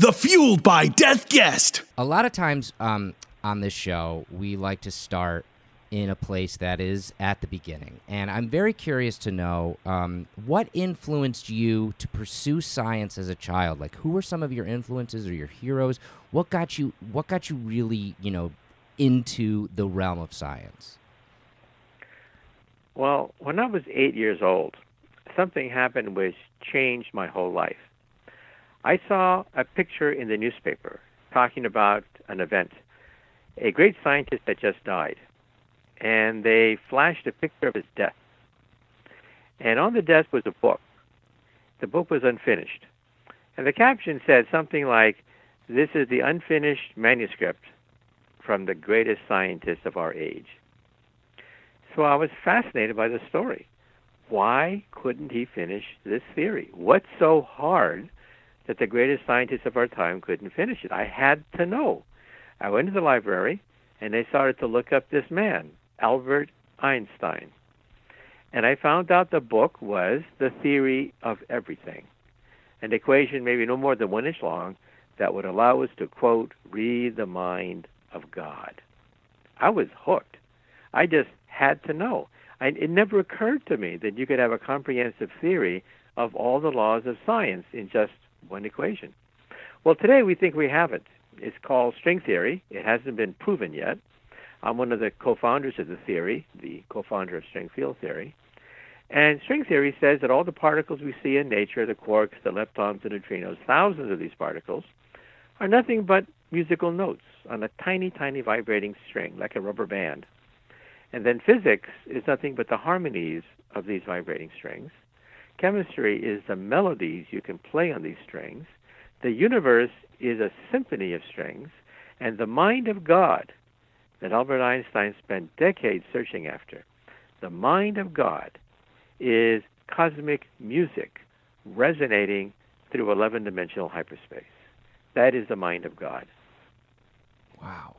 the Fueled by Death guest. A lot of times on this show, we like to start in a place that is at the beginning. And I'm very curious to know what influenced you to pursue science as a child? Like, who were some of your influences or your heroes? What got you really, into the realm of science? Well, when I was 8 years old, something happened which changed my whole life. I saw a picture in the newspaper talking about an event. A great scientist had just died, and they flashed a picture of his death. And on the death was a book. The book was unfinished. And the caption said something like, "This is the unfinished manuscript from the greatest scientist of our age." So I was fascinated by the story. Why couldn't he finish this theory? What's so hard that the greatest scientist of our time couldn't finish it? I had to know. I went to the library, and I started to look up this man, Albert Einstein. And I found out the book was The Theory of Everything, an equation maybe no more than 1 inch long that would allow us to, quote, read the mind of God. I was hooked. I just had to know. It never occurred to me that you could have a comprehensive theory of all the laws of science in just one equation. Well, today we think we have it. It's called string theory. It hasn't been proven yet. I'm one of the co-founders of the theory, the co-founder of string field theory. And string theory says that all the particles we see in nature, the quarks, the leptons, the neutrinos, thousands of these particles, are nothing but musical notes on a tiny, tiny vibrating string, like a rubber band. And then physics is nothing but the harmonies of these vibrating strings. Chemistry is the melodies you can play on these strings. The universe is a symphony of strings. And the mind of God that Albert Einstein spent decades searching after, the mind of God is cosmic music resonating through 11-dimensional hyperspace. That is the mind of God. Wow.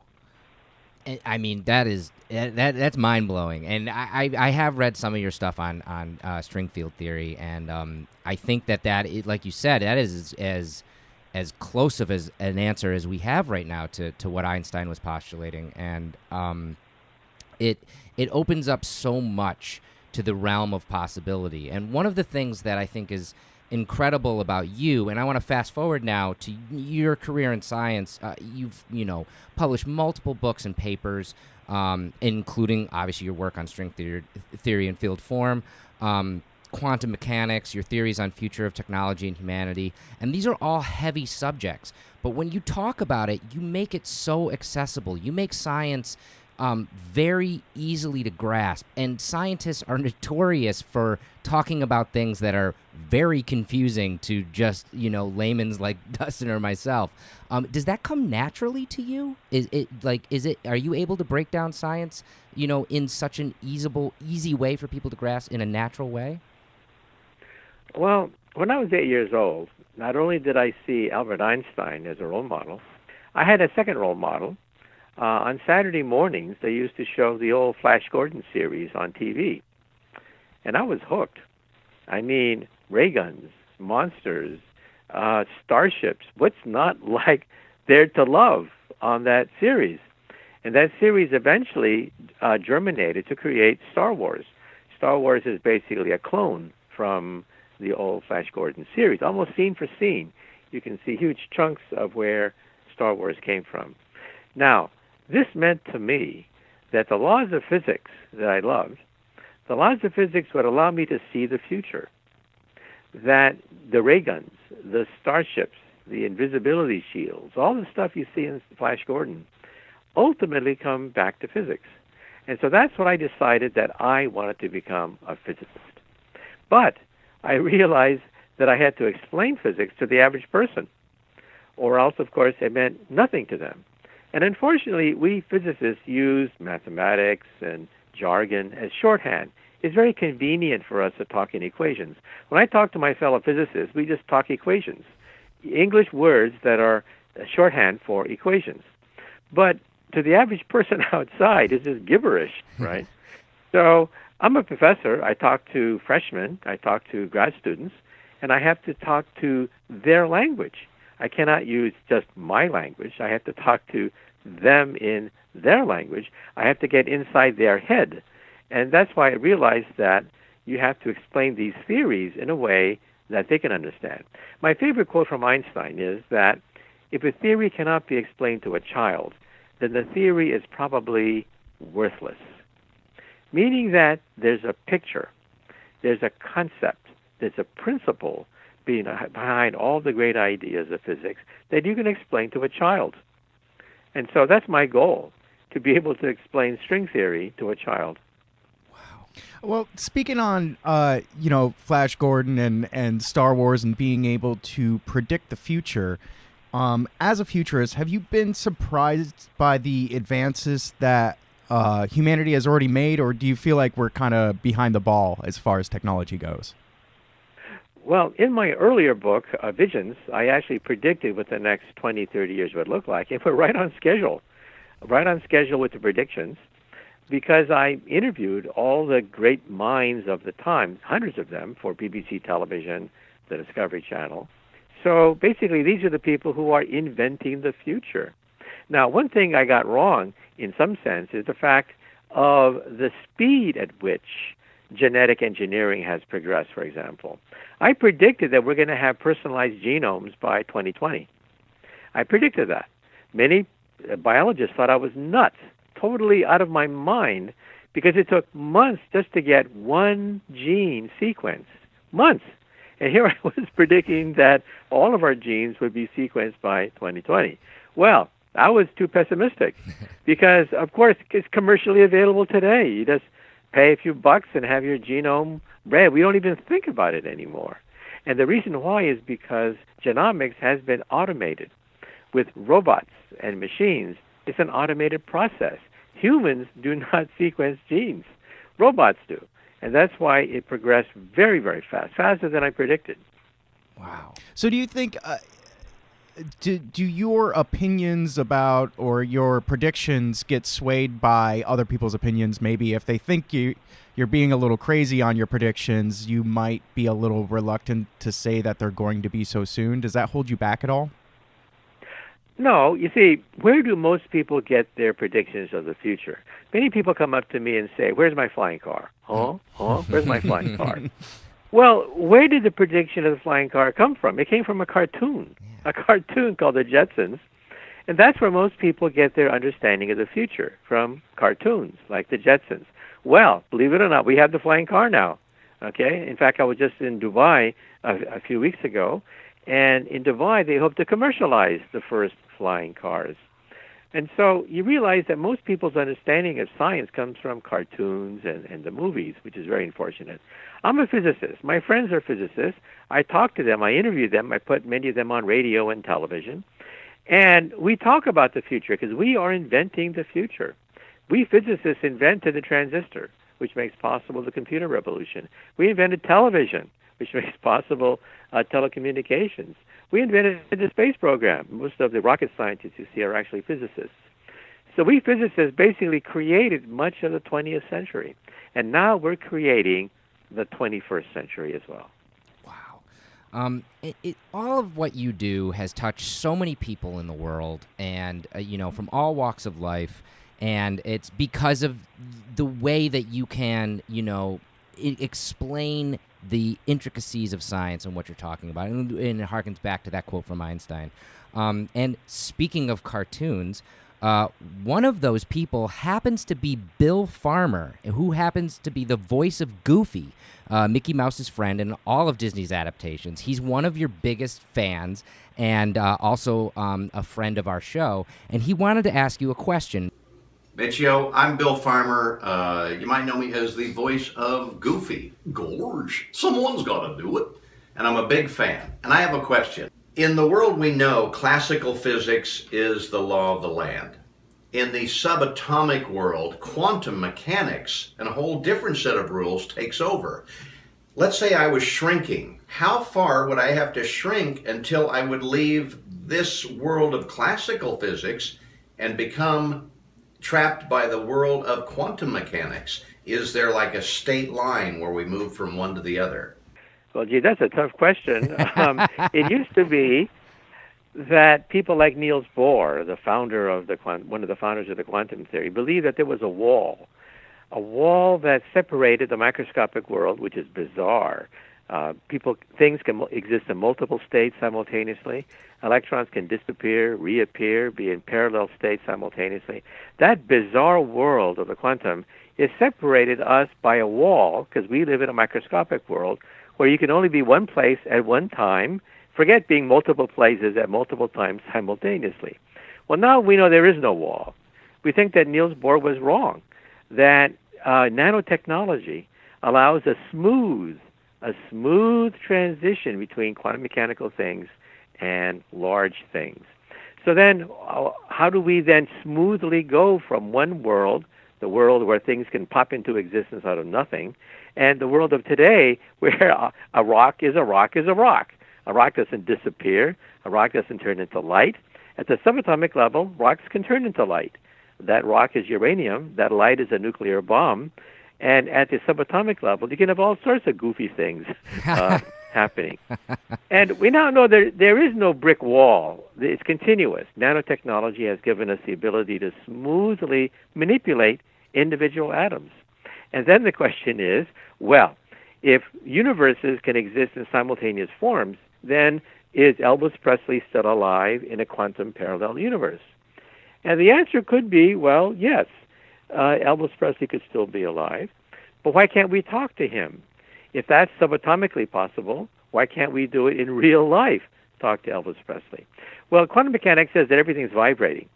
I mean, that's mind blowing, and I have read some of your stuff on string field theory, and I think that like you said, that is as close of as an answer as we have right now to what Einstein was postulating, and it opens up so much to the realm of possibility. And one of the things that I think is incredible about you, and I want to fast forward now to your career in science. You've published multiple books and papers, including obviously your work on string theory and field form, quantum mechanics, your theories on future of technology and humanity, and these are all heavy subjects. But when you talk about it, you make it so accessible. You make science very easily to grasp, and scientists are notorious for talking about things that are very confusing to just layman's like Dustin or myself. Does that come naturally to you? Are you able to break down science in such an easy way for people to grasp in a natural way? Well, when I was 8 years old, not only did I see Albert Einstein as a role model, I had a second role model. On Saturday mornings, they used to show the old Flash Gordon series on TV, and I was hooked. I mean, ray guns, monsters, starships. What's not like there to love on that series? And that series eventually germinated to create Star Wars. Star Wars is basically a clone from the old Flash Gordon series, almost scene for scene. You can see huge chunks of where Star Wars came from. Now, this meant to me that the laws of physics that I loved, the laws of physics would allow me to see the future. That the ray guns, the starships, the invisibility shields, all the stuff you see in Flash Gordon, ultimately come back to physics. And so that's what I decided that I wanted to become a physicist. But I realized that I had to explain physics to the average person, or else, of course, it meant nothing to them. And unfortunately, we physicists use mathematics and jargon as shorthand. It's very convenient for us to talk in equations. When I talk to my fellow physicists, we just talk equations, English words that are shorthand for equations. But to the average person outside, it's just gibberish, right? So I'm a professor. I talk to freshmen. I talk to grad students. And I have to talk to their language. I cannot use just my language. I have to talk to them in their language. I have to get inside their head. And that's why I realized that you have to explain these theories in a way that they can understand. My favorite quote from Einstein is that if a theory cannot be explained to a child, then the theory is probably worthless. Meaning that there's a picture, there's a concept, there's a principle behind all the great ideas of physics that you can explain to a child. And so that's my goal, to be able to explain string theory to a child. Well, speaking on, Flash Gordon and Star Wars and being able to predict the future, as a futurist, have you been surprised by the advances that humanity has already made, or do you feel like we're kind of behind the ball as far as technology goes? Well, in my earlier book, Visions, I actually predicted what the next 20, 30 years would look like, and we're right on schedule with the predictions, because I interviewed all the great minds of the time, hundreds of them, for BBC Television, the Discovery Channel. So basically, these are the people who are inventing the future. Now, one thing I got wrong, in some sense, is the fact of the speed at which genetic engineering has progressed, for example. I predicted that we're going to have personalized genomes by 2020. I predicted that. Many biologists thought I was nuts, totally out of my mind, because it took months just to get one gene sequenced. Months. And here I was predicting that all of our genes would be sequenced by 2020. Well, I was too pessimistic because, of course, it's commercially available today. You just pay a few bucks and have your genome read. We don't even think about it anymore. And the reason why is because genomics has been automated. With robots and machines, it's an automated process. Humans do not sequence genes. Robots do. And that's why it progressed very, very fast, faster than I predicted. Wow. So do you think, do your opinions about or your predictions get swayed by other people's opinions? Maybe if they think you're being a little crazy on your predictions, you might be a little reluctant to say that they're going to be so soon. Does that hold you back at all? No, you see, where do most people get their predictions of the future? Many people come up to me and say, "Where's my flying car?" Huh? Where's my flying car? Well, where did the prediction of the flying car come from? It came from a cartoon called The Jetsons. And that's where most people get their understanding of the future, from cartoons like The Jetsons. Well, believe it or not, we have the flying car now. Okay? In fact, I was just in Dubai a few weeks ago, and in Dubai, they hope to commercialize the first flying cars. And so you realize that most people's understanding of science comes from cartoons and the movies, which is very unfortunate. I'm a physicist. My friends are physicists. I talk to them. I interview them. I put many of them on radio and television. And we talk about the future because we are inventing the future. We physicists invented the transistor, which makes possible the computer revolution. We invented television, which makes possible telecommunications. We invented the space program. Most of the rocket scientists you see are actually physicists. So we physicists basically created much of the 20th century. And now we're creating the 21st century as well. Wow. All of what you do has touched so many people in the world and, from all walks of life. And it's because of the way that you can, explain the intricacies of science and what you're talking about. And it harkens back to that quote from Einstein. And speaking of cartoons, one of those people happens to be Bill Farmer, who happens to be the voice of Goofy, Mickey Mouse's friend in all of Disney's adaptations. He's one of your biggest fans and also a friend of our show. And he wanted to ask you a question. Michio, I'm Bill Farmer. You might know me as the voice of Goofy. Gorge, someone's got to do it. And I'm a big fan. And I have a question. In the world we know, classical physics is the law of the land. In the subatomic world, quantum mechanics and a whole different set of rules takes over. Let's say I was shrinking. How far would I have to shrink until I would leave this world of classical physics and become trapped by the world of quantum mechanics? Is there like a state line where we move from one to the other? Well, gee, that's a tough question. It used to be that people like Niels Bohr, the founder of one of the founders of the quantum theory, believed that there was a wall that separated the microscopic world, which is bizarre. Things can exist in multiple states simultaneously. Electrons can disappear, reappear, be in parallel states simultaneously. That bizarre world of the quantum is separated us by a wall, because we live in a microscopic world where you can only be one place at one time. Forget being multiple places at multiple times simultaneously. Well, now we know there is no wall. We think that Niels Bohr was wrong, that nanotechnology allows a smooth transition between quantum mechanical things and large things. So then, how do we then smoothly go from one world, the world where things can pop into existence out of nothing, and the world of today where a rock is a rock is a rock. A rock doesn't disappear. A rock doesn't turn into light. At the subatomic level, rocks can turn into light. That rock is uranium. That light is a nuclear bomb. And at the subatomic level, you can have all sorts of goofy things happening. And we now know there is no brick wall. It's continuous. Nanotechnology has given us the ability to smoothly manipulate individual atoms. And then the question is, well, if universes can exist in simultaneous forms, then is Elvis Presley still alive in a quantum parallel universe? And the answer could be, well, yes, Elvis Presley could still be alive, but why can't we talk to him? If that's subatomically possible, why can't we do it in real life, talk to Elvis Presley? Well, quantum mechanics says that everything's vibrating.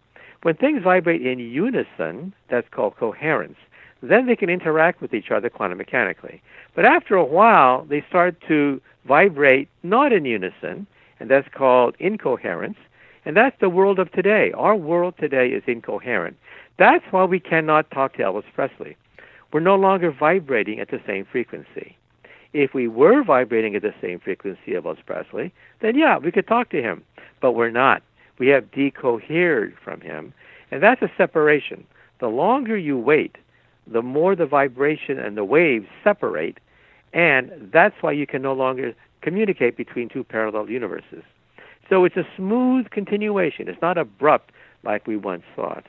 When things vibrate in unison, that's called coherence, then they can interact with each other quantum mechanically. But after a while, they start to vibrate not in unison, and that's called incoherence, and that's the world of today. Our world today is incoherent. That's why we cannot talk to Elvis Presley. We're no longer vibrating at the same frequency. If we were vibrating at the same frequency of Elvis Presley, then yeah, we could talk to him, but we're not. We have decohered from him, and that's a separation. The longer you wait, the more the vibration and the waves separate, and that's why you can no longer communicate between two parallel universes. So it's a smooth continuation. It's not abrupt like we once thought.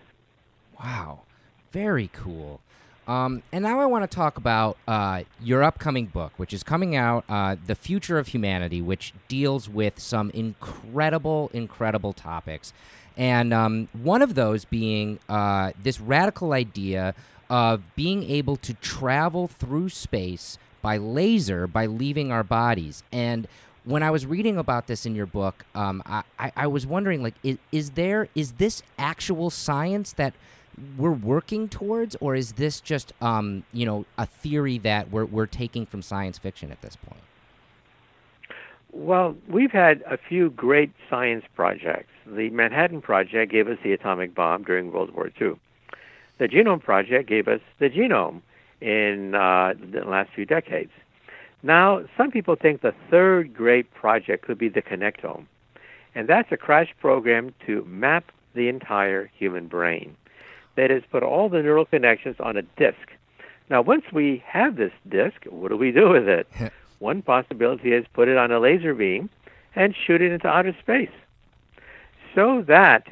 Wow, very cool. And now I want to talk about your upcoming book, which is coming out, The Future of Humanity, which deals with some incredible topics. And one of those being this radical idea of being able to travel through space by laser by leaving our bodies. And when I was reading about this in your book, I was wondering, like, is this actual science that we're working towards, or is this just a theory that we're taking from science fiction at this point? Well, we've had a few great science projects. The Manhattan Project gave us the atomic bomb during World War II. The Genome Project gave us the genome in the last few decades. Now, some people think the third great project could be the connectome, and that's a crash program to map the entire human brain. That is, put all the neural connections on a disk. Now, once we have this disk, what do we do with it? One possibility is put it on a laser beam and shoot it into outer space, so that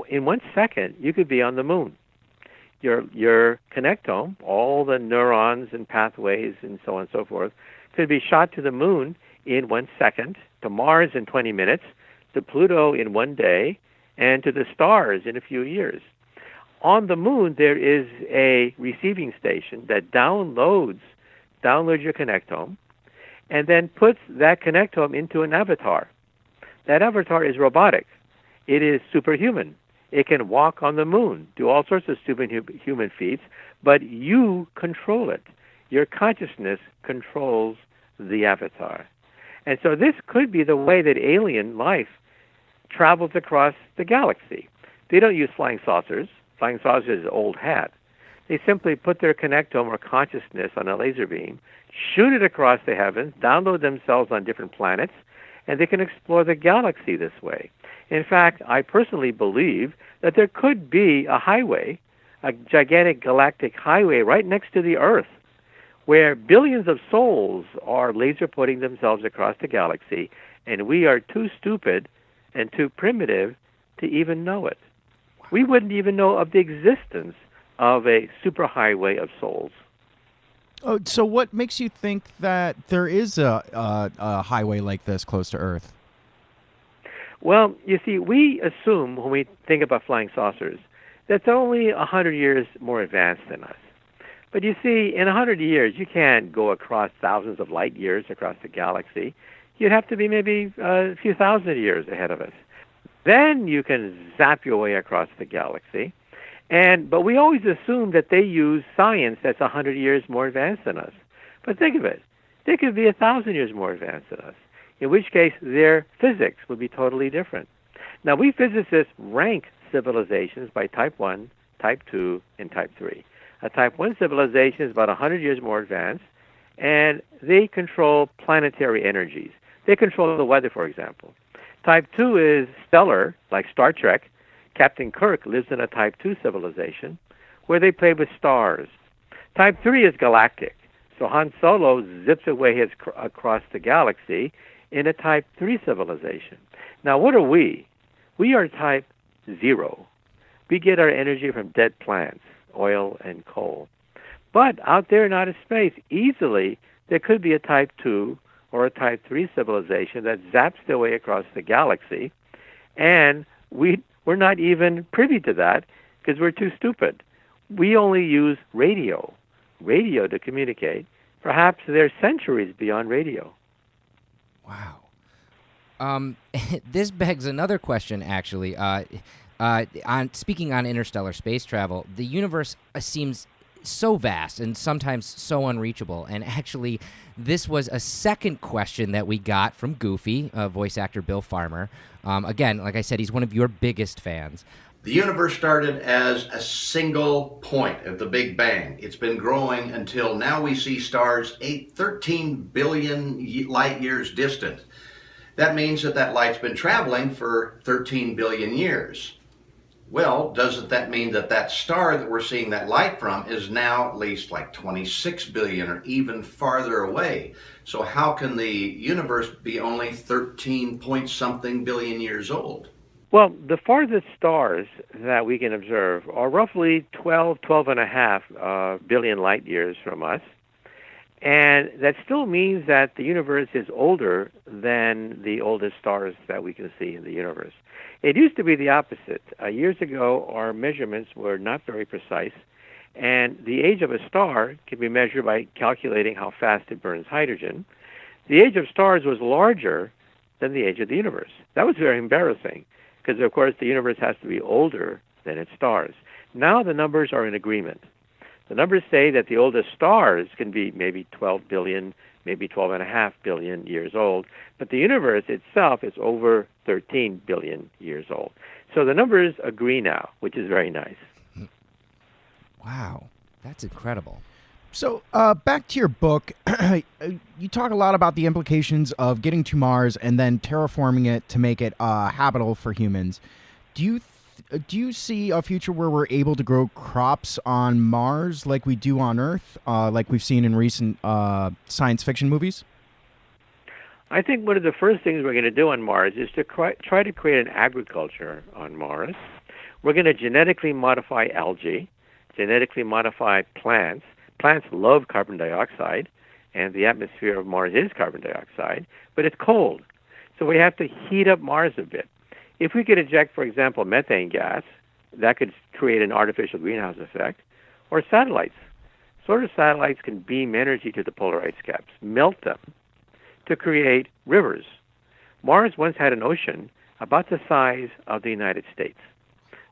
in 1 second you could be on the moon. Your connectome, all the neurons and pathways and so on and so forth, could be shot to the moon in 1 second, to Mars in 20 minutes, to Pluto in 1 day, and to the stars in a few years. On the moon, there is a receiving station that downloads your connectome, and then puts that connectome into an avatar. That avatar is robotic. It is superhuman. It can walk on the moon, do all sorts of human feats, but you control it. Your consciousness controls the avatar. And so this could be the way that alien life travels across the galaxy. They don't use flying saucers. Flying saucers is old hat. They simply put their connectome or consciousness on a laser beam, shoot it across the heavens, download themselves on different planets, and they can explore the galaxy this way. In fact, I personally believe that there could be a highway, a gigantic galactic highway right next to the Earth, where billions of souls are laser putting themselves across the galaxy, and we are too stupid and too primitive to even know it. We wouldn't even know of the existence of a superhighway of souls. Oh, so what makes you think that there is a highway like this close to Earth? Well, you see, we assume when we think about flying saucers that's only 100 years more advanced than us. But you see, in 100 years, you can't go across thousands of light years across the galaxy. You'd have to be maybe a few thousand years ahead of us. Then you can zap your way across the galaxy. But we always assume that they use science that's 100 years more advanced than us. But think of it. They could be 1,000 years more advanced than us, in which case their physics would be totally different. Now, we physicists rank civilizations by type 1, type 2, and type 3. A type 1 civilization is about 100 years more advanced, and they control planetary energies. They control the weather, for example. Type 2 is stellar, like Star Trek. Captain Kirk lives in a Type 2 civilization where they play with stars. Type 3 is galactic. So Han Solo zips away across the galaxy in a Type 3 civilization. Now, what are we? We are Type 0. We get our energy from dead plants, oil and coal. But out there in outer space, easily, there could be a Type 2 or a Type 3 civilization that zaps their way across the galaxy, and we're not even privy to that because we're too stupid. We only use radio to communicate. Perhaps they're centuries beyond radio. Wow. This begs another question, actually. Speaking on interstellar space travel, the universe seems so vast and sometimes so unreachable. And actually, this was a second question that we got from Goofy, voice actor Bill Farmer. Again, like I said, he's one of your biggest fans. The universe started as a single point at the Big Bang. It's been growing until now we see stars 13 billion light years distant. That means that light's been traveling for 13 billion years. Well, doesn't that mean that star that we're seeing that light from is now at least like 26 billion or even farther away? So how can the universe be only 13 point something billion years old? Well, the farthest stars that we can observe are roughly 12 and a half billion light years from us. And that still means that the universe is older than the oldest stars that we can see in the universe. It used to be the opposite. Years ago, our measurements were not very precise, and the age of a star can be measured by calculating how fast it burns hydrogen. The age of stars was larger than the age of the universe. That was very embarrassing, because, of course, the universe has to be older than its stars. Now the numbers are in agreement. The numbers say that the oldest stars can be maybe 12 billion, maybe 12.5 billion years old, but the universe itself is over 13 billion years old. So the numbers agree now, which is very nice. Wow, that's incredible. So back to your book, you talk a lot about the implications of getting to Mars and then terraforming it to make it habitable for humans. Do you see a future where we're able to grow crops on Mars like we do on Earth, like we've seen in recent science fiction movies? I think one of the first things we're going to do on Mars is to try to create an agriculture on Mars. We're going to genetically modify algae, genetically modify plants. Plants love carbon dioxide, and the atmosphere of Mars is carbon dioxide, but it's cold. So we have to heat up Mars a bit. If we could eject, for example, methane gas, that could create an artificial greenhouse effect, or satellites. Solar satellites can beam energy to the polar ice caps, melt them, to create rivers. Mars once had an ocean about the size of the United States.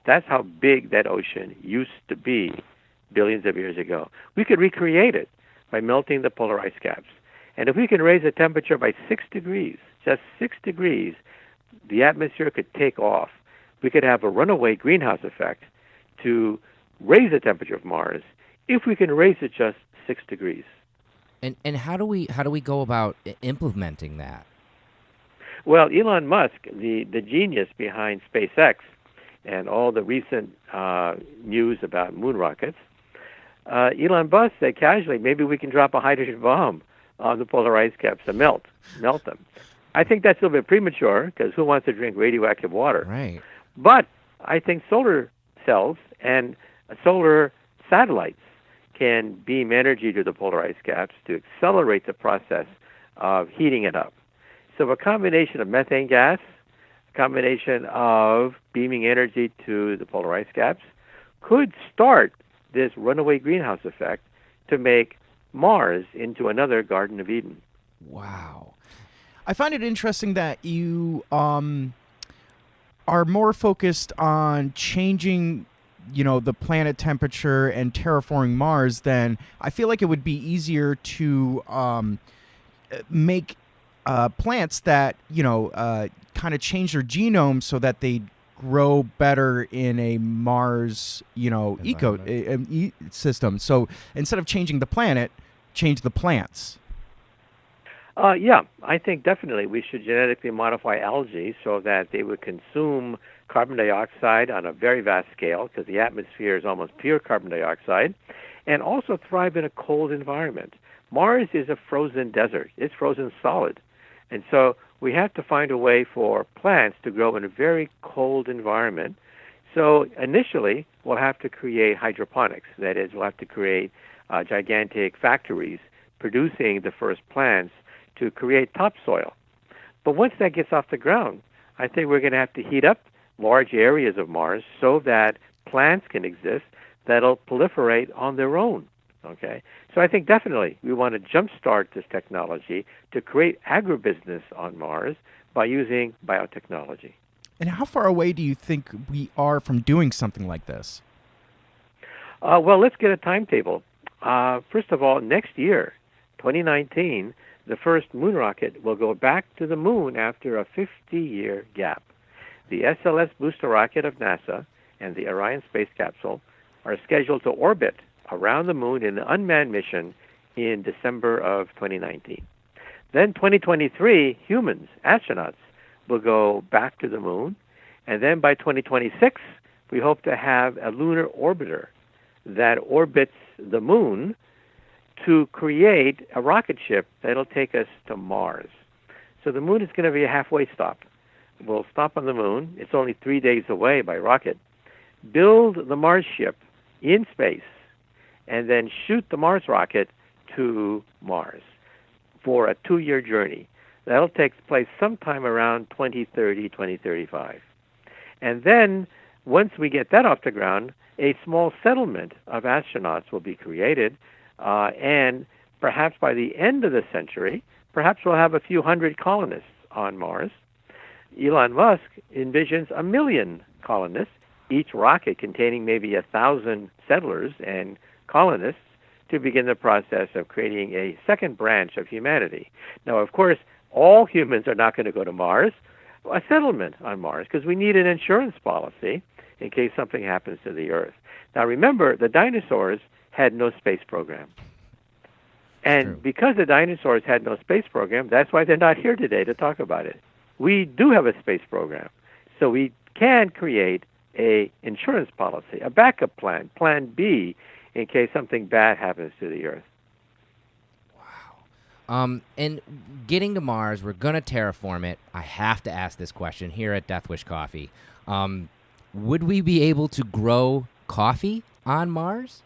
That's how big that ocean used to be billions of years ago. We could recreate it by melting the polar ice caps. And if we can raise the temperature by 6 degrees, just 6 degrees, the atmosphere could take off. We could have a runaway greenhouse effect to raise the temperature of Mars if we can raise it just 6 degrees. And how do we go about implementing that? Well, Elon Musk, the genius behind SpaceX and all the recent news about moon rockets, Elon Musk said casually, maybe we can drop a hydrogen bomb on the polar ice caps to melt them. I think that's a little bit premature because who wants to drink radioactive water? Right. But I think solar cells and solar satellites can beam energy to the polar ice caps to accelerate the process of heating it up. So a combination of methane gas, a combination of beaming energy to the polar ice caps could start this runaway greenhouse effect to make Mars into another Garden of Eden. Wow. I find it interesting that you are more focused on changing, the planet temperature and terraforming Mars than I feel like it would be easier to make plants that, kind of change their genome so that they grow better in a Mars, system. So instead of changing the planet, change the plants. Yeah, I think definitely we should genetically modify algae so that they would consume carbon dioxide on a very vast scale, because the atmosphere is almost pure carbon dioxide, and also thrive in a cold environment. Mars is a frozen desert. It's frozen solid. And so we have to find a way for plants to grow in a very cold environment. So initially, we'll have to create hydroponics. That is, we'll have to create gigantic factories producing the first plants to create topsoil. But once that gets off the ground, I think we're going to have to heat up large areas of Mars so that plants can exist that'll proliferate on their own. Okay? So I think definitely we want to jumpstart this technology to create agribusiness on Mars by using biotechnology. And how far away do you think we are from doing something like this? Well, let's get a timetable. First of all, next year, 2019, the first moon rocket will go back to the moon after a 50-year gap. The SLS booster rocket of NASA and the Orion space capsule are scheduled to orbit around the moon in an unmanned mission in December of 2019. Then 2023, humans, astronauts, will go back to the moon. And then by 2026, we hope to have a lunar orbiter that orbits the moon to create a rocket ship that'll take us to Mars. So the moon is going to be a halfway stop. We'll stop on the moon. It's only 3 days away by rocket. Build the Mars ship in space, and then shoot the Mars rocket to Mars for a 2-year journey. That'll take place sometime around 2030, 2035. And then, once we get that off the ground, a small settlement of astronauts will be created, and perhaps by the end of the century, perhaps we'll have a few hundred colonists on Mars. Elon Musk envisions 1 million colonists, each rocket containing maybe 1,000 settlers and colonists, to begin the process of creating a second branch of humanity. Now, of course, all humans are not going to go to Mars, a settlement on Mars, because we need an insurance policy in case something happens to the Earth. Now, remember, the dinosaurs had no space program. And because the dinosaurs had no space program, that's why they're not here today to talk about it. We do have a space program, so we can create a insurance policy, a backup plan, Plan B, in case something bad happens to the Earth. Wow. And getting to Mars, we're going to terraform it. I have to ask this question here at Death Wish Coffee. Would we be able to grow coffee on Mars?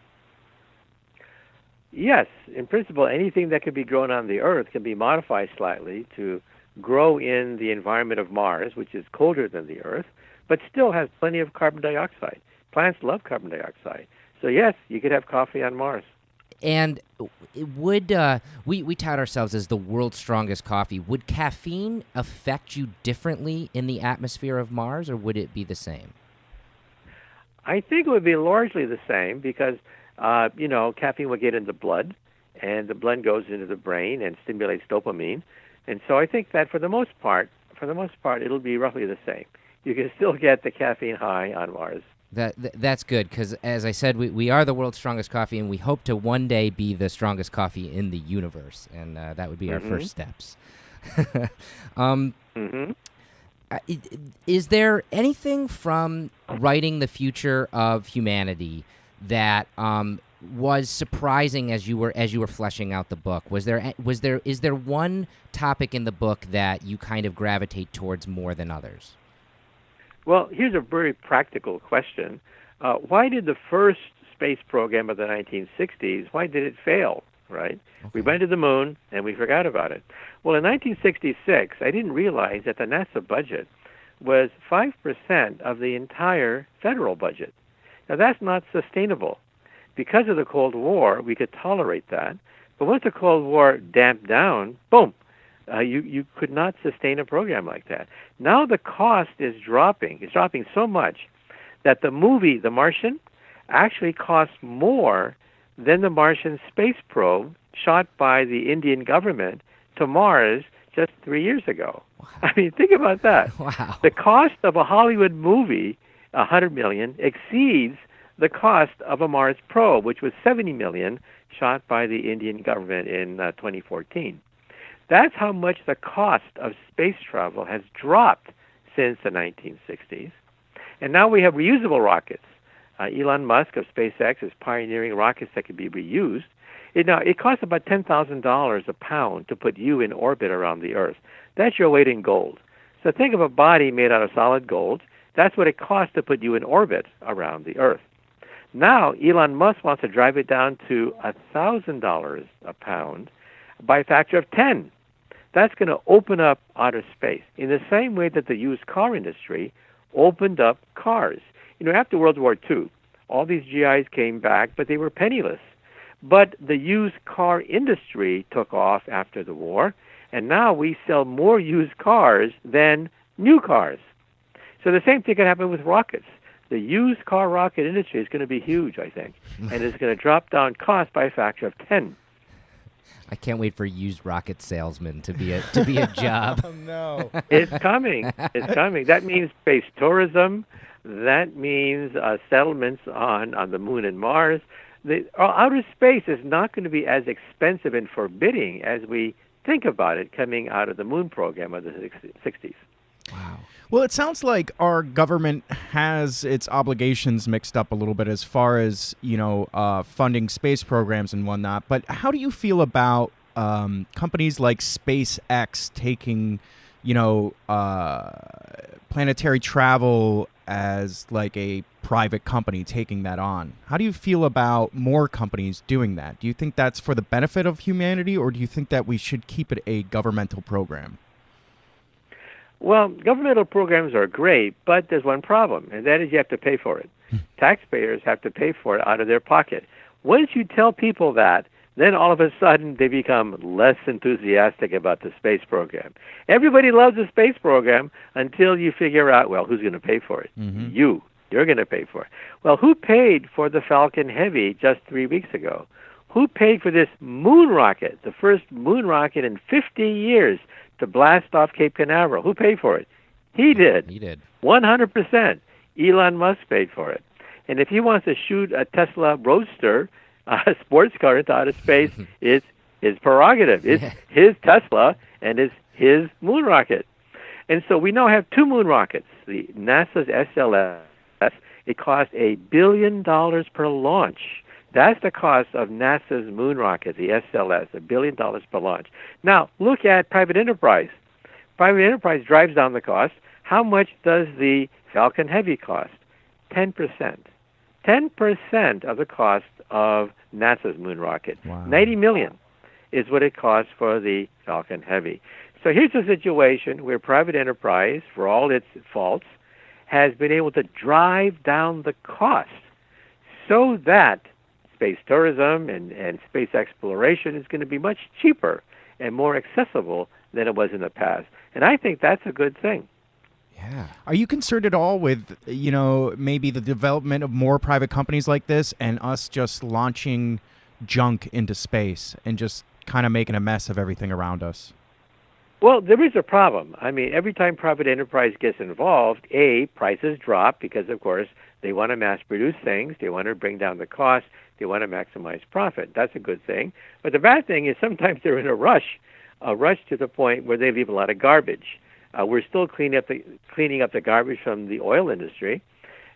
Yes. In principle, anything that can be grown on the Earth can be modified slightly to grow in the environment of Mars, which is colder than the Earth, but still has plenty of carbon dioxide. Plants love carbon dioxide. So yes, you could have coffee on Mars. And would we tout ourselves as the world's strongest coffee? Would caffeine affect you differently in the atmosphere of Mars, or would it be the same? I think it would be largely the same because, caffeine will get into blood, and the blood goes into the brain and stimulates dopamine. And so I think that for the most part, it'll be roughly the same. You can still get the caffeine high on Mars. That's good, because as I said, we are the world's strongest coffee, and we hope to one day be the strongest coffee in the universe, and that would be our first steps. Is there anything from writing the future of humanity that was surprising as you were fleshing out the book? Is there one topic in the book that you kind of gravitate towards more than others? Well, here's a very practical question. Why did the first space program of the 1960s, why did it fail, right? Okay. We went to the moon, and we forgot about it. Well, in 1966, I didn't realize that the NASA budget was 5% of the entire federal budget. Now, that's not sustainable. Because of the Cold War, we could tolerate that. But once the Cold War damped down, boom, you could not sustain a program like that. Now the cost is dropping. It's dropping so much that the movie, The Martian, actually costs more than the Martian space probe shot by the Indian government to Mars just 3 years ago. Wow. I mean, think about that. Wow. The cost of a Hollywood movie, $100 million, exceeds the cost of a Mars probe, which was $70 million, shot by the Indian government in 2014. That's how much the cost of space travel has dropped since the 1960s. And now we have reusable rockets. Elon Musk of SpaceX is pioneering rockets that can be reused. It costs about $10,000 a pound to put you in orbit around the Earth. That's your weight in gold. So think of a body made out of solid gold. That's what it costs to put you in orbit around the Earth. Now, Elon Musk wants to drive it down to $1,000 a pound by a factor of 10. That's going to open up outer space in the same way that the used car industry opened up cars. After World War II, all these GIs came back, but they were penniless. But the used car industry took off after the war, and now we sell more used cars than new cars. So the same thing can happen with rockets. The used car rocket industry is going to be huge, I think, and it's going to drop down cost by a factor of 10. I can't wait for used rocket salesman to be a job. Oh, no. It's coming. It's coming. That means space tourism. That means settlements on the moon and Mars. The outer space is not going to be as expensive and forbidding as we think about it coming out of the moon program of the 60s. Wow. Well, it sounds like our government has its obligations mixed up a little bit as far as, funding space programs and whatnot. But how do you feel about companies like SpaceX taking, planetary travel as like a private company taking that on? How do you feel about more companies doing that? Do you think that's for the benefit of humanity, or do you think that we should keep it a governmental program? Well, governmental programs are great, but there's one problem, and that is you have to pay for it. Taxpayers have to pay for it out of their pocket. Once you tell people that, then all of a sudden they become less enthusiastic about the space program. Everybody loves the space program until you figure out, well, who's going to pay for it? Mm-hmm. You're going to pay for it. Well, who paid for the Falcon Heavy just 3 weeks ago? Who paid for this moon rocket, the first moon rocket in 50 years to blast off Cape Canaveral? Who paid for it? He did. 100%. Elon Musk paid for it. And if he wants to shoot a Tesla Roadster, a sports car into outer space, it's his prerogative. It's his Tesla and it's his moon rocket. And so we now have two moon rockets. The NASA's SLS, it cost $1 billion per launch. That's the cost of NASA's moon rocket, the SLS, $1 billion per launch. Now, look at private enterprise. Private enterprise drives down the cost. How much does the Falcon Heavy cost? 10%. 10% of the cost of NASA's moon rocket. Wow. $90 million is what it costs for the Falcon Heavy. So here's a situation where private enterprise, for all its faults, has been able to drive down the cost so that space tourism and space exploration is going to be much cheaper and more accessible than it was in the past. And I think that's a good thing. Yeah. Are you concerned at all with, maybe the development of more private companies like this and us just launching junk into space and just kind of making a mess of everything around us? Well, there is a problem. I mean, every time private enterprise gets involved, prices drop because, of course, they want to mass-produce things. They want to bring down the cost. They want to maximize profit. That's a good thing. But the bad thing is sometimes they're in a rush to the point where they leave a lot of garbage. We're still cleaning up the garbage from the oil industry.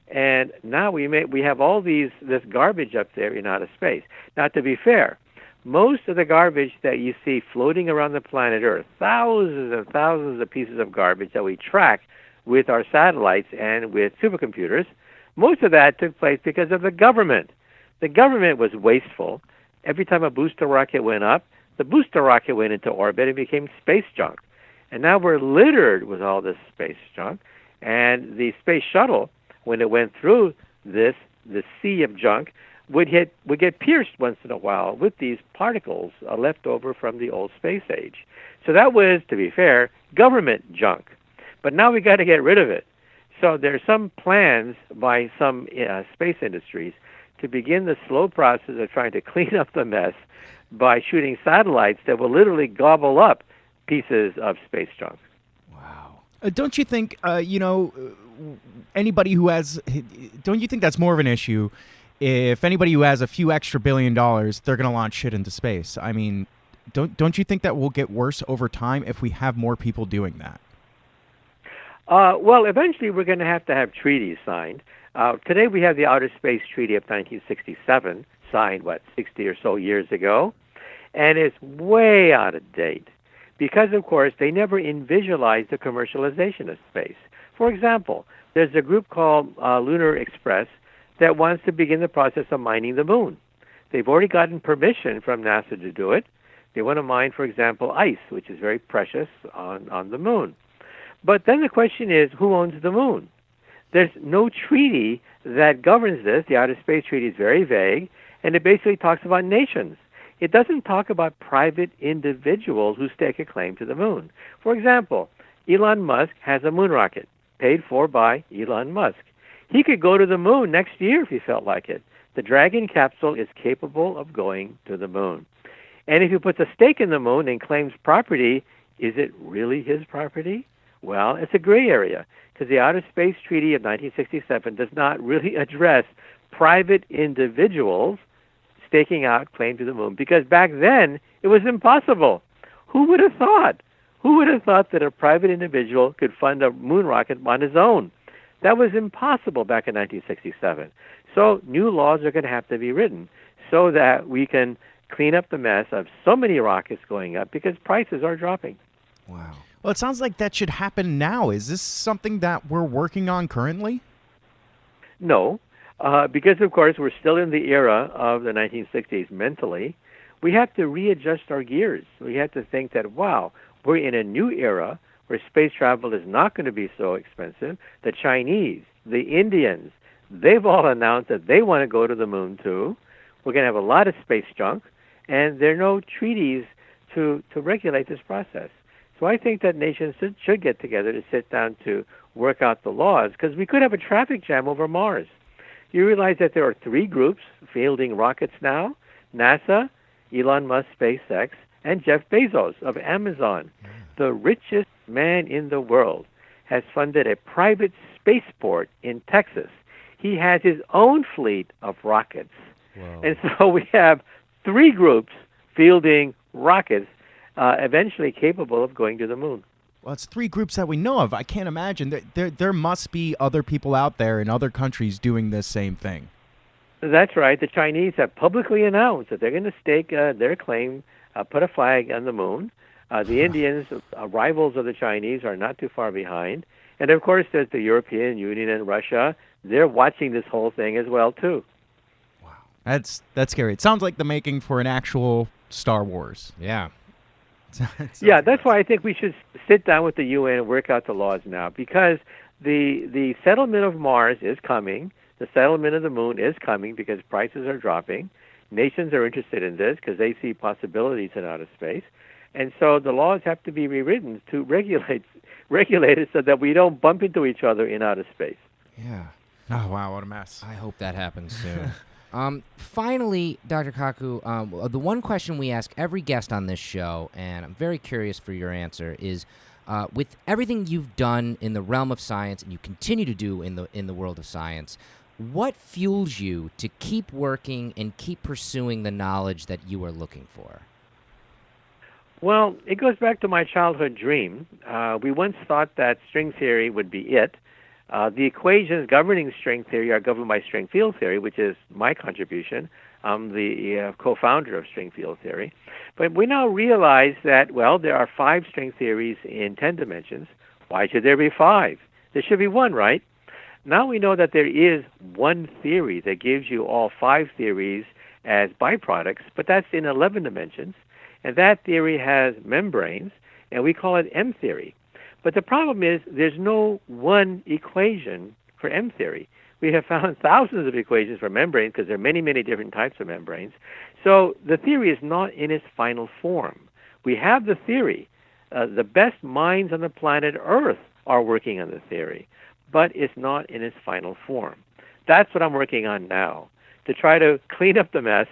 And now we have all this garbage up there in outer space. Now, to be fair, most of the garbage that you see floating around the planet Earth, thousands and thousands of pieces of garbage that we track with our satellites and with supercomputers, most of that took place because of the government. The government was wasteful. Every time a booster rocket went up, the booster rocket went into orbit and became space junk. And now we're littered with all this space junk. And the space shuttle, when it went through the sea of junk, would get pierced once in a while with these particles left over from the old space age. So that was, to be fair, government junk. But now we got to get rid of it. So there are some plans by some space industries to begin the slow process of trying to clean up the mess by shooting satellites that will literally gobble up pieces of space junk. Wow. Don't you think, anybody who has, don't you think that's more of an issue if anybody who has a few extra $1 billion, they're going to launch shit into space? I mean, don't you think that will get worse over time if we have more people doing that? Well, eventually we're going to have treaties signed. Today we have the Outer Space Treaty of 1967, signed, 60 or so years ago, and it's way out of date because, of course, they never visualized the commercialization of space. For example, there's a group called Lunar Express that wants to begin the process of mining the moon. They've already gotten permission from NASA to do it. They want to mine, for example, ice, which is very precious on the moon. But then the question is, who owns the moon? There's no treaty that governs this. The Outer Space Treaty is very vague, and it basically talks about nations. It doesn't talk about private individuals who stake a claim to the moon. For example, Elon Musk has a moon rocket paid for by Elon Musk. He could go to the moon next year if he felt like it. The Dragon capsule is capable of going to the moon. And if he puts a stake in the moon and claims property, is it really his property? Well, it's a gray area because the Outer Space Treaty of 1967 does not really address private individuals staking out claim to the moon, because back then it was impossible. Who would have thought? Who would have thought that a private individual could fund a moon rocket on his own? That was impossible back in 1967. So new laws are going to have to be written so that we can clean up the mess of so many rockets going up because prices are dropping. Wow. Well, it sounds like that should happen now. Is this something that we're working on currently? No, because, of course, we're still in the era of the 1960s mentally. We have to readjust our gears. We have to think that, wow, we're in a new era where space travel is not going to be so expensive. The Chinese, the Indians, they've all announced that they want to go to the moon, too. We're going to have a lot of space junk, and there are no treaties to regulate this process. So I think that nations should get together to sit down to work out the laws, because we could have a traffic jam over Mars. You realize that there are 3 groups fielding rockets now: NASA, Elon Musk, SpaceX, and Jeff Bezos of Amazon. The richest man in the world has funded a private spaceport in Texas. He has his own fleet of rockets. Whoa. And so we have 3 groups fielding rockets eventually capable of going to the moon. Well, it's 3 groups that we know of. I can't imagine that there must be other people out there in other countries doing this same thing. That's right. The Chinese have publicly announced that they're going to stake their claim, put a flag on the moon. The Indians, rivals of the Chinese, are not too far behind. And, of course, there's the European Union and Russia. They're watching this whole thing as well, too. Wow. That's scary. It sounds like the making for an actual Star Wars. Yeah. Yeah, that's why I think we should sit down with the UN and work out the laws now, because the settlement of Mars is coming. The settlement of the moon is coming because prices are dropping. Nations are interested in this because they see possibilities in outer space. And so the laws have to be rewritten to regulate it so that we don't bump into each other in outer space. Yeah. Oh, wow, what a mess. I hope that happens soon. Finally, Dr. Kaku, the one question we ask every guest on this show, and I'm very curious for your answer, is with everything you've done in the realm of science and you continue to do in the world of science, what fuels you to keep working and keep pursuing the knowledge that you are looking for? Well, it goes back to my childhood dream. We once thought that string theory would be it. The equations governing string theory are governed by string field theory, which is my contribution. I'm the co-founder of string field theory. But we now realize that, well, there are 5 string theories in 10 dimensions. Why should there be 5? There should be 1, right? Now we know that there is one theory that gives you all 5 theories as byproducts, but that's in 11 dimensions. And that theory has membranes, and we call it M theory. But the problem is there's no one equation for M theory. We have found thousands of equations for membranes because there are many, many different types of membranes. So the theory is not in its final form. We have the theory. The best minds on the planet Earth are working on the theory, but it's not in its final form. That's what I'm working on now, to try to clean up the mess,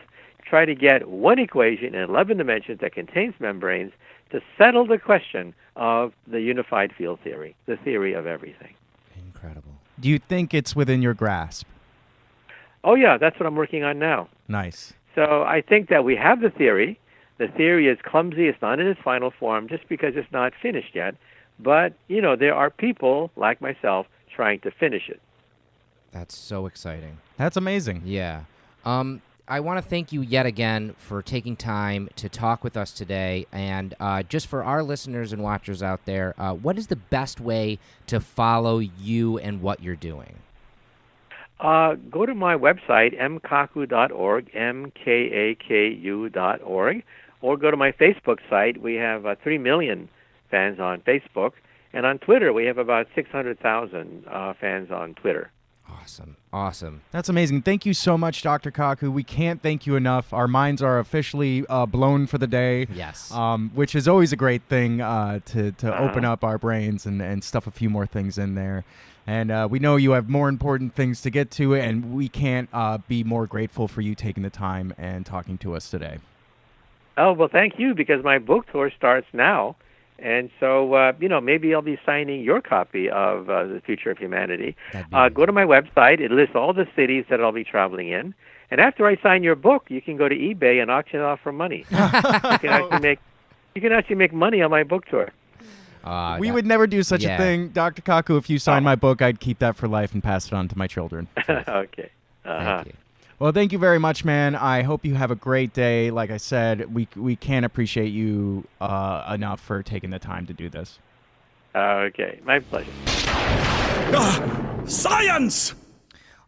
try to get one equation in 11 dimensions that contains membranes to settle the question of the unified field theory, the theory of everything. Incredible. Do you think it's within your grasp? Oh, yeah, that's what I'm working on now. Nice. So I think that we have the theory. The theory is clumsy. It's not in its final form just because it's not finished yet. But, there are people like myself trying to finish it. That's so exciting. That's amazing. Yeah. I want to thank you yet again for taking time to talk with us today. And just for our listeners and watchers out there, what is the best way to follow you and what you're doing? Go to my website, mkaku.org, mkaku.org, or go to my Facebook site. We have 3 million fans on Facebook. And on Twitter, we have about 600,000 fans on Twitter. Awesome. That's amazing. Thank you so much, Dr. Kaku. We can't thank you enough. Our minds are officially blown for the day. Yes. Which is always a great thing to open up our brains and stuff a few more things in there. And we know you have more important things to get to, and we can't be more grateful for you taking the time and talking to us today. Oh, well, thank you, because my book tour starts now. And so, maybe I'll be signing your copy of The Future of Humanity. Go to my website. It lists all the cities that I'll be traveling in. And after I sign your book, you can go to eBay and auction it off for money. You can actually make money on my book tour. We would never do such a thing. Dr. Kaku, if you sign my book, I'd keep that for life and pass it on to my children. Okay. Thank you. Well, thank you very much, man. I hope you have a great day. Like I said, we can't appreciate you enough for taking the time to do this. Okay, my pleasure. Science!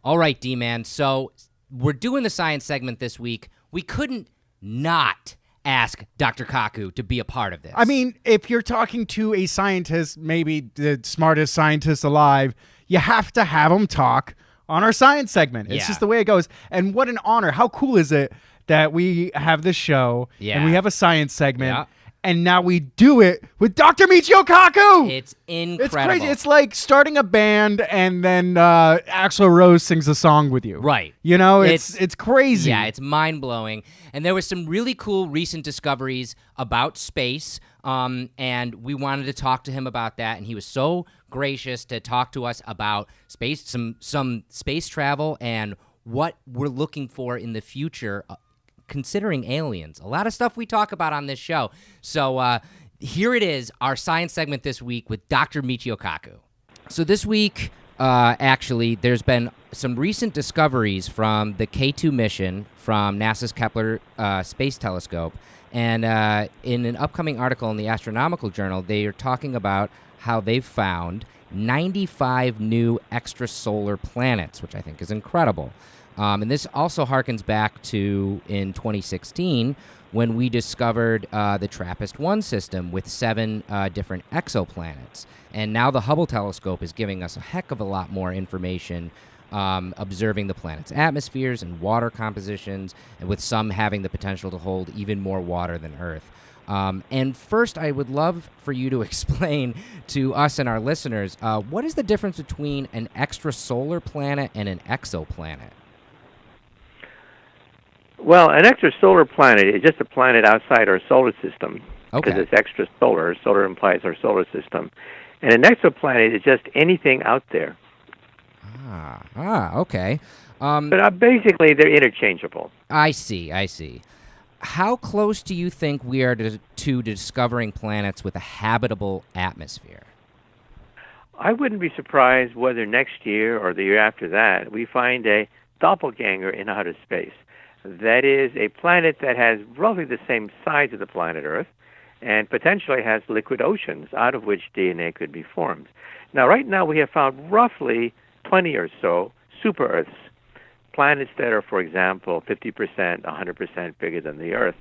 All right, D-Man. So we're doing the science segment this week. We couldn't not ask Dr. Kaku to be a part of this. I mean, if you're talking to a scientist, maybe the smartest scientist alive, you have to have him talk on our science segment. It's just the way it goes. And what an honor. How cool is it that we have this show and we have a science segment and now we do it with Dr. Michio Kaku. It's incredible. It's crazy. It's like starting a band and then Axl Rose sings a song with you. Right. It's crazy. Yeah, it's mind-blowing. And there was some really cool recent discoveries about space, and we wanted to talk to him about that, and he was so gracious to talk to us about space, some space travel and what we're looking for in the future, considering aliens. A lot of stuff we talk about on this show. So here it is, our science segment this week with Dr. Michio Kaku. So this week, actually, there's been some recent discoveries from the K2 mission from NASA's Kepler Space Telescope. And in an upcoming article in the Astronomical Journal, they are talking about how they've found 95 new extrasolar planets, which I think is incredible. And this also harkens back to in 2016 when we discovered the TRAPPIST-1 system with 7 different exoplanets. And now the Hubble telescope is giving us a heck of a lot more information observing the planet's atmospheres and water compositions, and with some having the potential to hold even more water than Earth. And first, I would love for you to explain to us and our listeners, what is the difference between an extrasolar planet and an exoplanet? Well, an extrasolar planet is just a planet outside our solar system. Okay. Because it's extrasolar. Solar implies our solar system. And an exoplanet is just anything out there. Okay. But basically, they're interchangeable. I see. How close do you think we are to discovering planets with a habitable atmosphere? I wouldn't be surprised whether next year or the year after that we find a doppelganger in outer space. That is a planet that has roughly the same size as the planet Earth and potentially has liquid oceans out of which DNA could be formed. Now, right now we have found roughly 20 or so super Earths, planets that are, for example, 50%, 100% bigger than the Earth.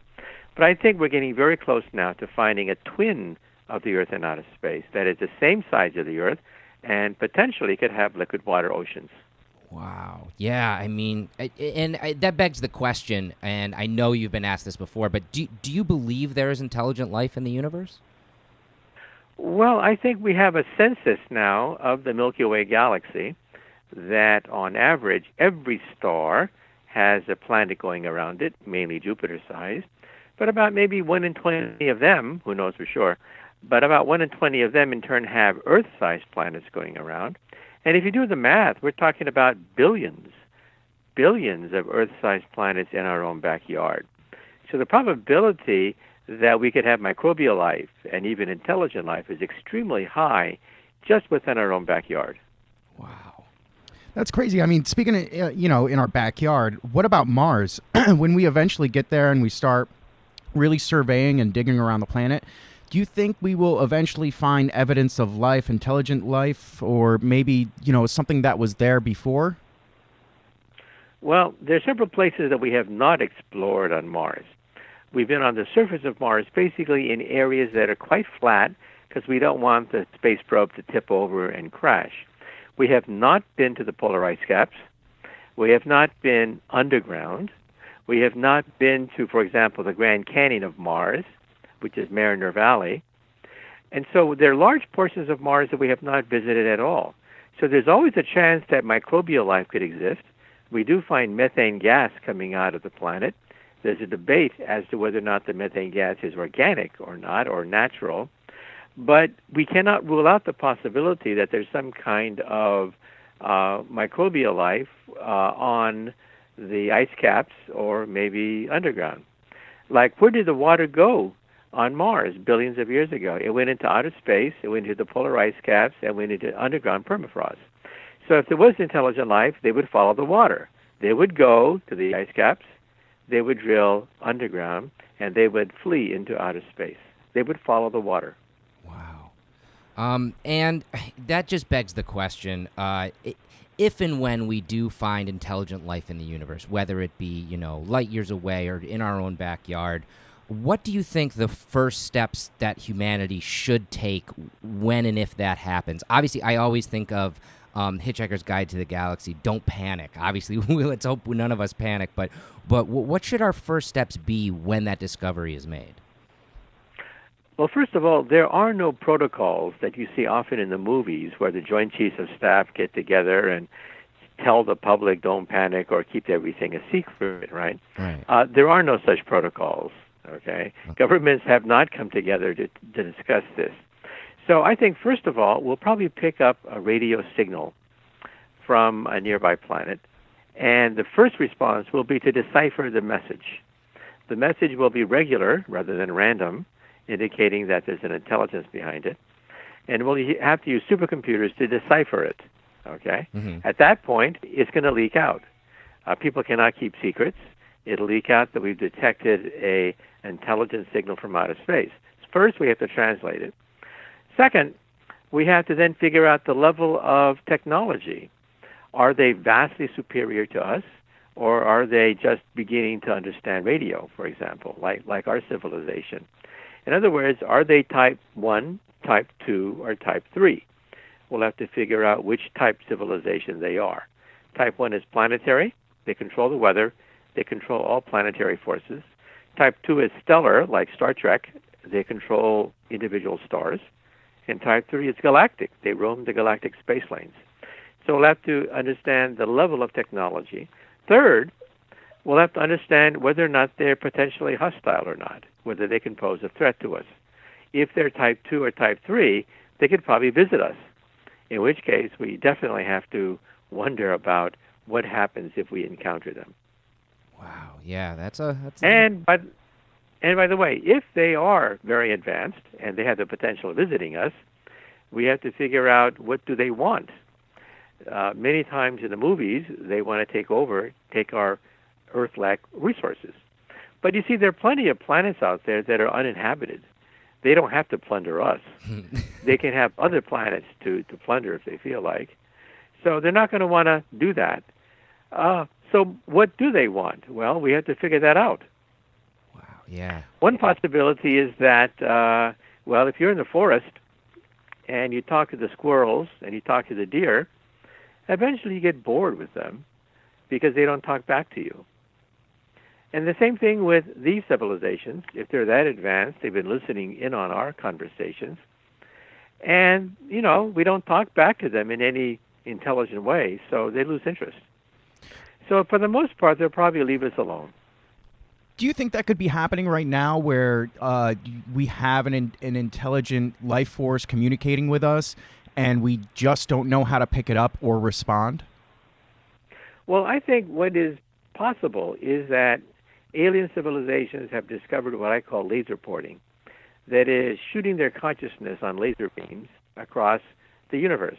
But I think we're getting very close now to finding a twin of the Earth in outer space that is the same size as the Earth and potentially could have liquid water oceans. Wow. Yeah, I mean, that begs the question, and I know you've been asked this before, but do you believe there is intelligent life in the universe? Well, I think we have a census now of the Milky Way galaxy that, on average, every star has a planet going around it, mainly Jupiter-sized, but about maybe 1 in 20 of them, who knows for sure, but about 1 in 20 of them in turn have Earth-sized planets going around. And if you do the math, we're talking about billions of Earth-sized planets in our own backyard. So the probability that we could have microbial life and even intelligent life is extremely high just within our own backyard. Wow. That's crazy. I mean, speaking of, in our backyard, what about Mars? When we eventually get there and we start really surveying and digging around the planet, do you think we will eventually find evidence of life, intelligent life, or maybe, something that was there before? Well, there are several places that we have not explored on Mars. We've been on the surface of Mars basically in areas that are quite flat because we don't want the space probe to tip over and crash. We have not been to the polar ice caps. We have not been underground. We have not been to, for example, the Grand Canyon of Mars, which is Mariner Valley. And so there are large portions of Mars that we have not visited at all. So there's always a chance that microbial life could exist. We do find methane gas coming out of the planet. There's a debate as to whether or not the methane gas is organic or not, or natural. But we cannot rule out the possibility that there's some kind of microbial life on the ice caps or maybe underground. Like, where did the water go on Mars billions of years ago? It went into outer space, it went into the polar ice caps, and went into underground permafrost. So if there was intelligent life, they would follow the water. They would go to the ice caps, they would drill underground, and they would flee into outer space. They would follow the water. Wow. And that just begs the question, if and when we do find intelligent life in the universe, whether it be, light years away or in our own backyard, what do you think the first steps that humanity should take when and if that happens? Obviously, I always think of Hitchhiker's Guide to the Galaxy. Don't panic. Obviously, let's hope none of us panic. But what should our first steps be when that discovery is made? Well, first of all, there are no protocols that you see often in the movies where the Joint Chiefs of Staff get together and tell the public don't panic or keep everything a secret, right? Right. There are no such protocols, okay? Governments have not come together to discuss this. So I think, first of all, we'll probably pick up a radio signal from a nearby planet, and the first response will be to decipher the message. The message will be regular rather than random, indicating that there's an intelligence behind it, and we'll have to use supercomputers to decipher it, okay? Mm-hmm. At that point, it's going to leak out. People cannot keep secrets. It'll leak out that we've detected an intelligence signal from outer space. First, we have to translate it. Second, we have to then figure out the level of technology. Are they vastly superior to us, or are they just beginning to understand radio, for example, like our civilization? In other words, are they type 1, type 2, or type 3? We'll have to figure out which type civilization they are. Type 1 is planetary. They control the weather. They control all planetary forces. Type 2 is stellar, like Star Trek. They control individual stars. And type 3 is galactic. They roam the galactic space lanes. So we'll have to understand the level of technology. Third, we'll have to understand whether or not they're potentially hostile or not, whether they can pose a threat to us. If they're type 2 or type 3, they could probably visit us, in which case we definitely have to wonder about what happens if we encounter them. Wow, yeah, that's And by the way, if they are very advanced and they have the potential of visiting us, We have to figure out what do they want. Many times in the movies, they want to take our Earth-like resources. But you see, there are plenty of planets out there that are uninhabited. They don't have to plunder us. They can have other planets to plunder if they feel like. So they're not going to want to do that. So what do they want? Well, we have to figure that out. Wow, yeah. One possibility is that, if you're in the forest and you talk to the squirrels and you talk to the deer, eventually you get bored with them because they don't talk back to you. And the same thing with these civilizations. If they're that advanced, they've been listening in on our conversations. And, we don't talk back to them in any intelligent way, so they lose interest. So for the most part, they'll probably leave us alone. Do you think that could be happening right now where we have an intelligent life force communicating with us and we just don't know how to pick it up or respond? Well, I think what is possible is that alien civilizations have discovered what I call laser porting. That is, shooting their consciousness on laser beams across the universe.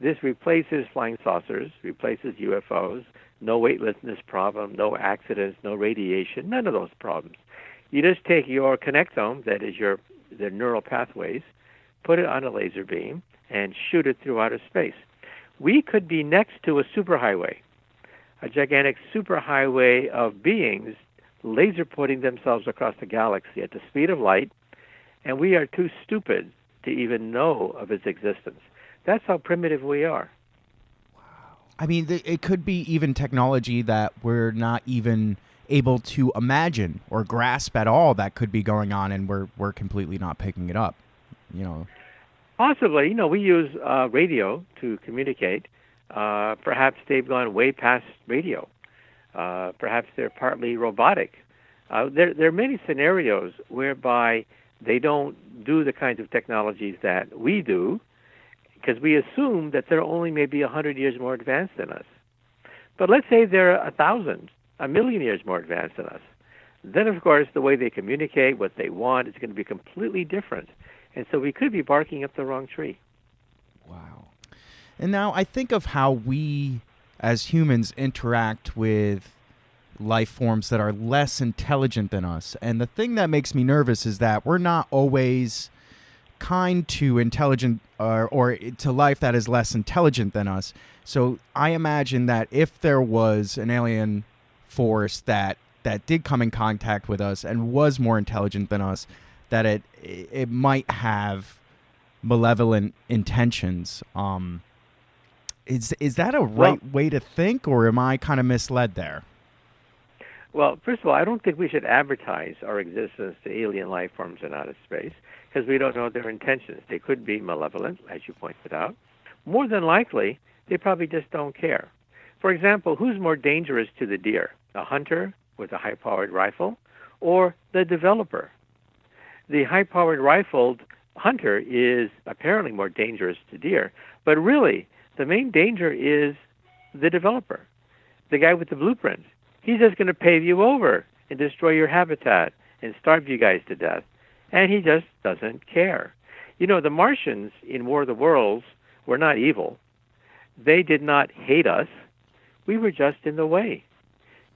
This replaces flying saucers, replaces UFOs, no weightlessness problem, no accidents, no radiation, none of those problems. You just take your connectome, that is the neural pathways, put it on a laser beam, and shoot it through outer space. We could be next to a superhighway, a gigantic superhighway of beings laser porting themselves across the galaxy at the speed of light, and we are too stupid to even know of its existence. That's how primitive we are. I mean, it could be even technology that we're not even able to imagine or grasp at all that could be going on, and we're completely not picking it up, Possibly. We use radio to communicate. Perhaps they've gone way past radio. Perhaps they're partly robotic. There are many scenarios whereby they don't do the kinds of technologies that we do, because we assume that they're only maybe 100 years more advanced than us. But let's say they're 1,000, 1,000,000 years more advanced than us. Then, of course, the way they communicate, what they want, is going to be completely different. And so we could be barking up the wrong tree. Wow. And now I think of how we, as humans, interact with life forms that are less intelligent than us. And the thing that makes me nervous is that we're not always kind to intelligent or to life that is less intelligent than us. So I imagine that if there was an alien force that did come in contact with us and was more intelligent than us, that it might have malevolent intentions. Is that a right way to think, or am I kind of misled there? Well, first of all, I don't think we should advertise our existence to alien life forms in outer space, because we don't know their intentions. They could be malevolent, as you pointed out. More than likely, they probably just don't care. For example, who's more dangerous to the deer? A hunter with a high-powered rifle or the developer? The high-powered rifled hunter is apparently more dangerous to deer, but really, the main danger is the developer, the guy with the blueprint. He's just going to pave you over and destroy your habitat and starve you guys to death. And he just doesn't care. The Martians in War of the Worlds were not evil. They did not hate us. We were just in the way.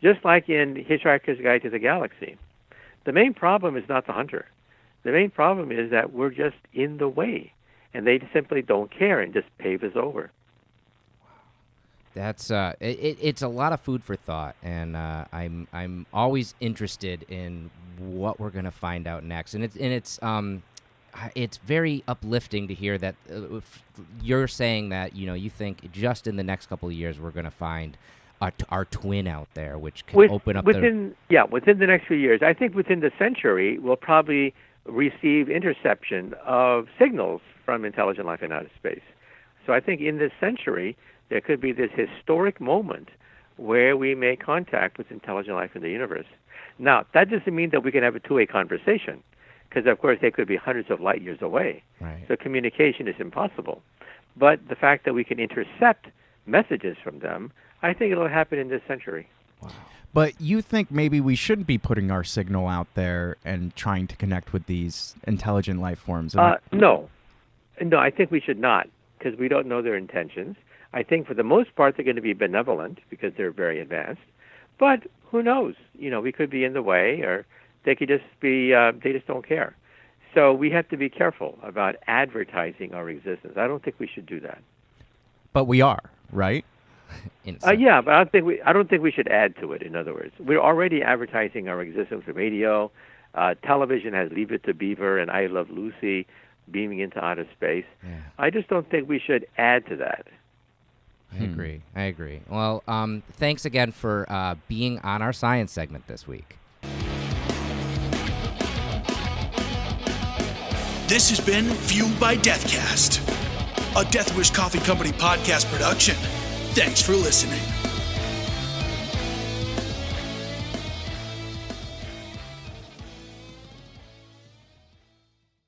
Just like in Hitchhiker's Guide to the Galaxy. The main problem is not the hunter. The main problem is that we're just in the way. And they simply don't care and just pave us over. That's it's a lot of food for thought, and I'm always interested in what we're gonna find out next, and it's very uplifting to hear that you're saying that you think just in the next couple of years we're gonna find our twin out there, which can open up within the next few years. I think within the century we'll probably receive interception of signals from intelligent life in outer space. So I think in this century there could be this historic moment where we make contact with intelligent life in the universe. Now, that doesn't mean that we can have a two-way conversation, because, of course, they could be hundreds of light years away. Right. So communication is impossible. But the fact that we can intercept messages from them, I think it'll happen in this century. Wow. But you think maybe we shouldn't be putting our signal out there and trying to connect with these intelligent life forms? No. No, I think we should not, because we don't know their intentions. I think for the most part they're going to be benevolent because they're very advanced. But who knows? We could be in the way, or they could just be, they just don't care. So we have to be careful about advertising our existence. I don't think we should do that. But we are, right? Yeah, but I don't think we should add to it. In other words, we're already advertising our existence with radio. Television has Leave It to Beaver and I Love Lucy beaming into outer space. Yeah. I just don't think we should add to that. I agree. Well, thanks again for being on our science segment this week. This has been Fueled by Deathcast, a Death Wish Coffee Company podcast production. Thanks for listening.